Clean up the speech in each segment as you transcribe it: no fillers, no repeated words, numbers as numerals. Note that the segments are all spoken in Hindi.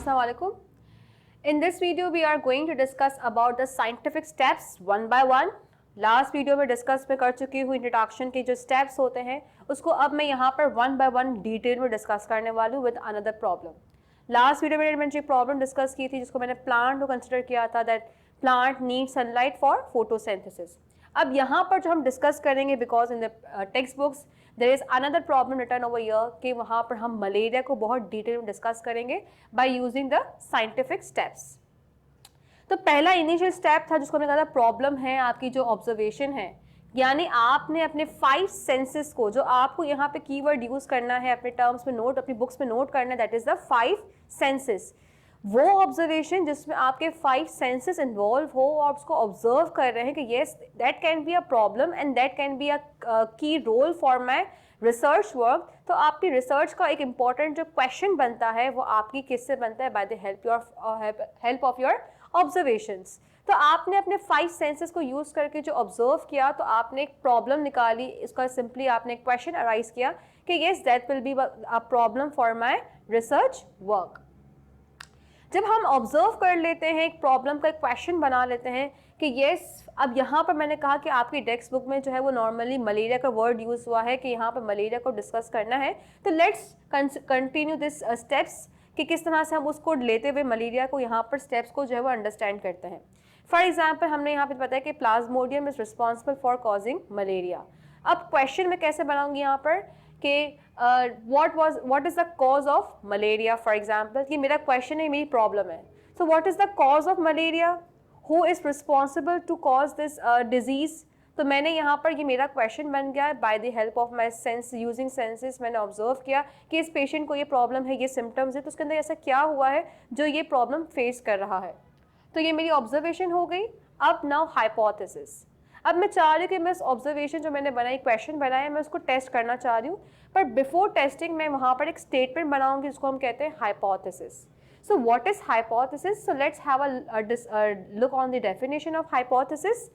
Assalamualaikum. In this video we are going to discuss about the scientific steps one by one. Last video में डिस्कस में कर चुकी हूँ इंट्रोडक्शन के जो स्टेप्स होते हैं उसको अब मैं यहाँ पर वन बाय वन डिटेल में डिस्कस करने वाली हूँ with another problem. Last video में मैंने एक प्रॉब्लम डिस्कस की थी जिसको मैंने प्लांट को कंसिडर किया था that plant need sunlight for photosynthesis. अब यहाँ पर जो हम डिस्कस करेंगे because in the textbooks there is another problem return over year कि वहाँ पर हम मलेरिया को बहुत डिटेल में डिस्कस करेंगे by using the scientific steps. तो पहला इनिशियल स्टेप था जिसको हमने कहा था प्रॉब्लम है आपकी जो ऑब्जर्वेशन है, यानी आपने अपने 5 सेंसेस को जो आपको यहाँ पे कीवर्ड यूज करना है अपने टर्म्स में नोट अपनी बुक्स में नोट करना है दैट इज द 5 सेंसेस. वो ऑब्जर्वेशन जिसमें आपके 5 सेंसेस इन्वॉल्व हो और उसको ऑब्जर्व कर रहे हैं कि yes that can be a problem and that can be a key role for my research work. तो आपकी रिसर्च का एक इम्पॉर्टेंट जो क्वेश्चन बनता है वो आपकी किससे बनता है by the help of your observations. तो आपने अपने 5 सेंसेस को यूज करके जो ऑब्जर्व किया तो आपने एक प्रॉब्लम निकाली. इसका सिंपली आपने एक क्वेश्चन अराइज किया कि yes that will be a problem for my research work. जब हम ऑब्जर्व कर लेते हैं एक प्रॉब्लम का एक क्वेश्चन बना लेते हैं कि येस अब यहाँ पर मैंने कहा कि आपकी टेक्स्ट बुक में जो है वो नॉर्मली मलेरिया का वर्ड यूज हुआ है कि यहाँ पर मलेरिया को डिस्कस करना है. तो लेट्स कंटिन्यू दिस स्टेप्स कि किस तरह से हम उसको लेते हुए मलेरिया को यहाँ पर स्टेप्स को जो है वो अंडरस्टैंड करते हैं. फॉर एग्जाम्पल हमने यहाँ पे बताया कि plasmodium is responsible for causing malaria. अब क्वेश्चन मैं कैसे बनाऊंगी यहाँ पर कि what is the cause of malaria. For example कि मेरा क्वेश्चन है मेरी प्रॉब्लम है. So what is the cause of malaria, who is responsible to cause this disease. तो मैंने यहाँ पर ये मेरा क्वेश्चन बन गया by the help of my sense using senses. मैंने ऑब्जर्व किया कि इस पेशेंट को ये प्रॉब्लम है, ये सिम्टम्स है, तो उसके अंदर ऐसा क्या हुआ है जो ये प्रॉब्लम फेस कर रहा है. तो ये मेरी ऑब्जर्वेशन हो गई. अब नाउ हाइपोथेसिस. अब मैं चाह रही हूँ कि मैं इस ऑब्जर्वेशन जो मैंने बनाई क्वेश्चन बनाया मैं उसको टेस्ट करना चाह रही हूँ, पर बिफोर टेस्टिंग मैं वहाँ पर एक स्टेटमेंट बनाऊंगी जिसको हम कहते हैं hypothesis. So what is hypothesis. So let's have a look on the definition of hypothesis.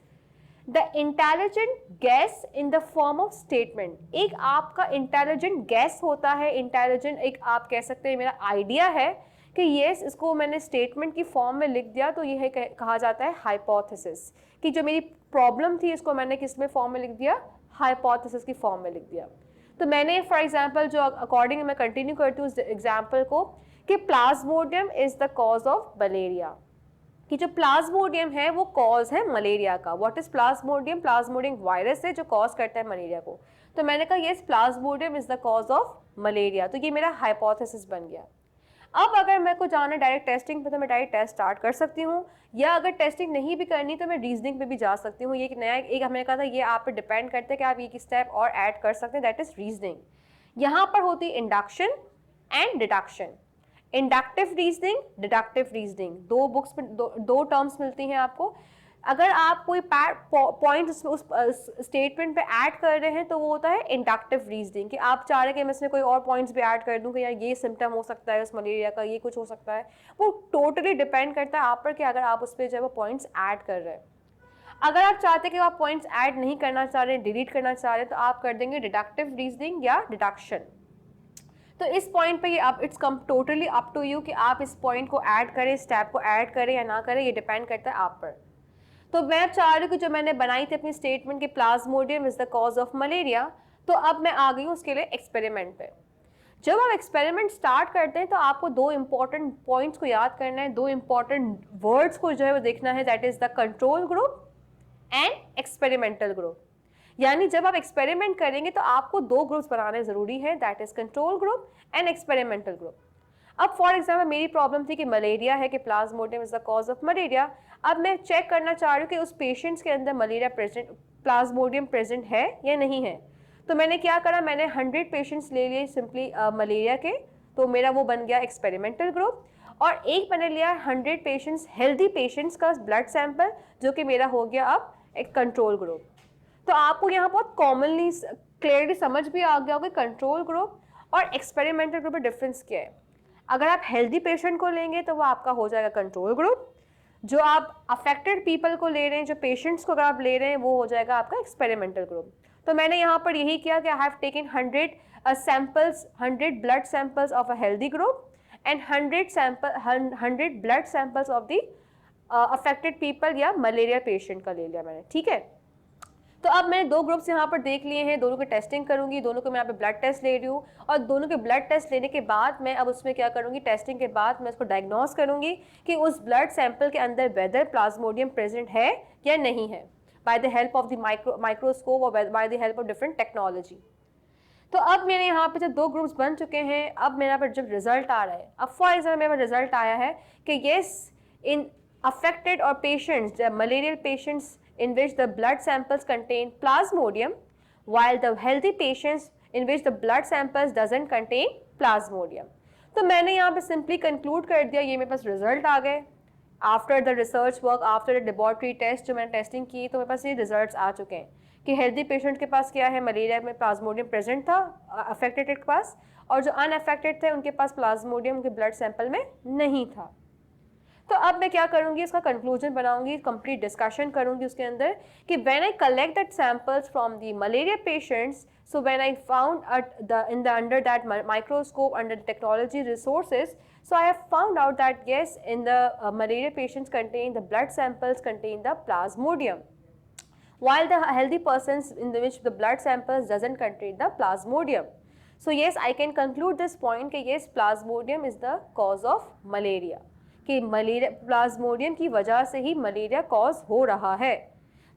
The intelligent gas in the form of statement. एक आपका इंटेलिजेंट गैस होता है, इंटेलिजेंट एक आप कह सकते हैं मेरा आइडिया है कि येस इसको मैंने स्टेटमेंट की फॉर्म में लिख दिया तो यह कहा जाता है हाइपोथेसिस. कि जो मेरी प्रॉब्लम थी इसको मैंने किस में फॉर्म में लिख दिया, हाइपोथेसिस की फॉर्म में लिख दिया. तो मैंने फॉर एग्जांपल जो अकॉर्डिंग मैं कंटिन्यू करती हूँ उस एग्जांपल को कि plasmodium is the cause of malaria. कि जो प्लाज्मोडियम है वो कॉज है मलेरिया का. What is Plasmodium. Plasmodium virus है जो कॉज करता है मलेरिया को. तो मैंने कहा yes Plasmodium is the cause of malaria. तो ये मेरा हाइपोथेसिस बन गया. अब अगर मेरे को जाना डायरेक्ट टेस्टिंग पे तो मैं डायरेक्ट टेस्ट स्टार्ट कर सकती हूँ, या अगर टेस्टिंग नहीं भी करनी तो मैं रीजनिंग पे भी जा सकती हूँ. ये एक नया एक हमने कहा था ये आप पे डिपेंड करते हैं कि आप ये स्टेप और ऐड कर सकते हैं दैट इज रीजनिंग. यहाँ पर होती है induction and deduction. Inductive reasoning, deductive reasoning, दो बुक्स में दो टर्म्स मिलती हैं आपको. अगर आप कोई पॉइंट उस स्टेटमेंट पे ऐड कर रहे हैं तो वो होता है इंडक्टिव रीजनिंग. कि आप चाह रहे हैं कि मैं इसमें कोई और पॉइंट्स भी ऐड कर दूं कि यार ये सिम्टम हो सकता है उस मलेरिया का, ये कुछ हो सकता है. वो टोटली डिपेंड करता है आप पर कि अगर आप उस पर जो है वो पॉइंट्स ऐड कर रहे हैं. अगर आप चाहते हैं कि आप पॉइंट्स ऐड नहीं करना चाह रहे हैं, डिलीट करना चाह रहे हैं, तो आप कर देंगे डिडक्टिव रीजनिंग या डिडक्शन. तो इस पॉइंट पे ये आप it's come totally up to you कि आप इस पॉइंट को ऐड करें, स्टेप को ऐड करें या ना करें, ये डिपेंड करता है आप पर. तो मैं चाह रही हूँ कि जो मैंने बनाई थी अपनी स्टेटमेंट कि plasmodium is the cause of malaria, तो अब मैं आ गई हूँ उसके लिए एक्सपेरिमेंट पे. जब आप एक्सपेरिमेंट स्टार्ट करते हैं तो आपको 2 इंपॉर्टेंट पॉइंट्स को याद करना है, 2 इंपॉर्टेंट वर्ड्स को जो है वो देखना है that is the control group and experimental group. यानी जब आप एक्सपेरिमेंट करेंगे तो आपको 2 ग्रुप्स बनाने जरूरी है that is control group and experimental group. अब फॉर एग्जाम्पल मेरी प्रॉब्लम थी कि मलेरिया है कि plasmodium is the cause of malaria. अब मैं चेक करना चाह रही हूँ कि उस पेशेंट्स के अंदर मलेरिया प्रेजेंट प्लाज्मोडियम प्रेजेंट है या नहीं है. तो मैंने क्या करा, मैंने 100 पेशेंट्स ले लिए सिंपली मलेरिया के. तो मेरा वो बन गया एक्सपेरिमेंटल ग्रुप. और एक मैंने लिया 100 पेशेंट्स हेल्दी पेशेंट्स का ब्लड सैंपल जो कि मेरा हो गया अब एक कंट्रोल ग्रुप. तो आपको यहाँ बहुत कॉमनली क्लियरली समझ भी आ गया होगा कंट्रोल ग्रुप और एक्सपेरिमेंटल ग्रुप में डिफरेंस क्या है. अगर आप हेल्दी पेशेंट को लेंगे तो वो आपका हो जाएगा कंट्रोल ग्रुप. जो आप अफेक्टेड पीपल को ले रहे हैं, जो पेशेंट्स को अगर आप ले रहे हैं, वो हो जाएगा आपका एक्सपेरिमेंटल ग्रुप. तो मैंने यहाँ पर यही किया कि I have taken 100 samples, 100 blood samples of a healthy group and 100 blood samples of the affected people या मलेरिया पेशेंट का ले लिया मैंने, ठीक है। तो अब मैंने दो ग्रुप्स यहाँ पर देख लिए हैं, दोनों की टेस्टिंग करूंगी, दोनों को मैं यहाँ पे ब्लड टेस्ट ले रही हूँ और दोनों के ब्लड टेस्ट लेने के बाद मैं अब उसमें क्या करूंगी, टेस्टिंग के बाद मैं उसको डायग्नोस करूंगी कि उस ब्लड सैंपल के अंदर वेदर प्लाज्मोडियम प्रेजेंट है या नहीं है, by the help of the microscope और by the help of different technology. तो अब मेरे यहाँ पे जब दो ग्रुप्स बन चुके हैं, अब मेरा पर जब रिजल्ट आ रहा है, अब फॉर एग्जाम्पल मेरा रिजल्ट आया है कि yes in affected or patients, the malarial patients in which the blood samples contain plasmodium, while the healthy patients in which the blood samples doesn't contain plasmodium. तो मैंने यहाँ पे सिंपली कंक्लूड कर दिया, ये मेरे पास रिजल्ट आ गए after the research work, after the laboratory test जो मैंने टेस्टिंग की, तो मेरे पास ये रिजल्ट्स आ चुके हैं कि हेल्दी पेशेंट के पास क्या है, मलेरिया में प्लाज्मोडियम प्रेजेंट था अफेक्टेड के पास, और जो अनअफेक्टेड थे उनके पास प्लाज्मोडियम उनके ब्लड सैंपल में नहीं था। तो अब मैं क्या करूंगी, इसका कंक्लूजन बनाऊंगी, कंप्लीट डिस्कशन करूंगी उसके अंदर कि when I collect that samples from the malaria patients, so when I found under that microscope, under the technology resources, so I have found out that yes, in the malaria patients contain the blood samples contain the plasmodium, while the healthy persons in which the blood samples doesn't contain the plasmodium. So yes, I can conclude this point कि yes, plasmodium is the cause of malaria, कि मलेरिया प्लाज्मोडियम की वजह से ही मलेरिया कॉज हो रहा है।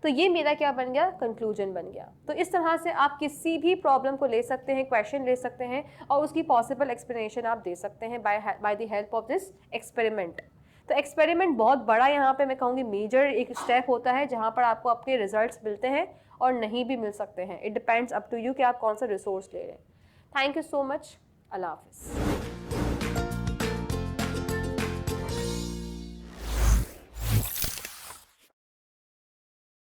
तो ये मेरा क्या बन गया, कंक्लूजन बन गया। तो इस तरह से आप किसी भी प्रॉब्लम को ले सकते हैं, क्वेश्चन ले सकते हैं और उसकी पॉसिबल एक्सप्लेनेशन आप दे सकते हैं bye the help of this experiment. तो एक्सपेरिमेंट बहुत बड़ा यहाँ पे मैं कहूँगी मेजर एक स्टेप होता है जहाँ पर आपको आपके रिजल्ट्स मिलते हैं और नहीं भी मिल सकते हैं। It depends up to you कि आप कौन सा रिसोर्स ले रहे हैं। Thank you so much. अल्लाह हाफिज़।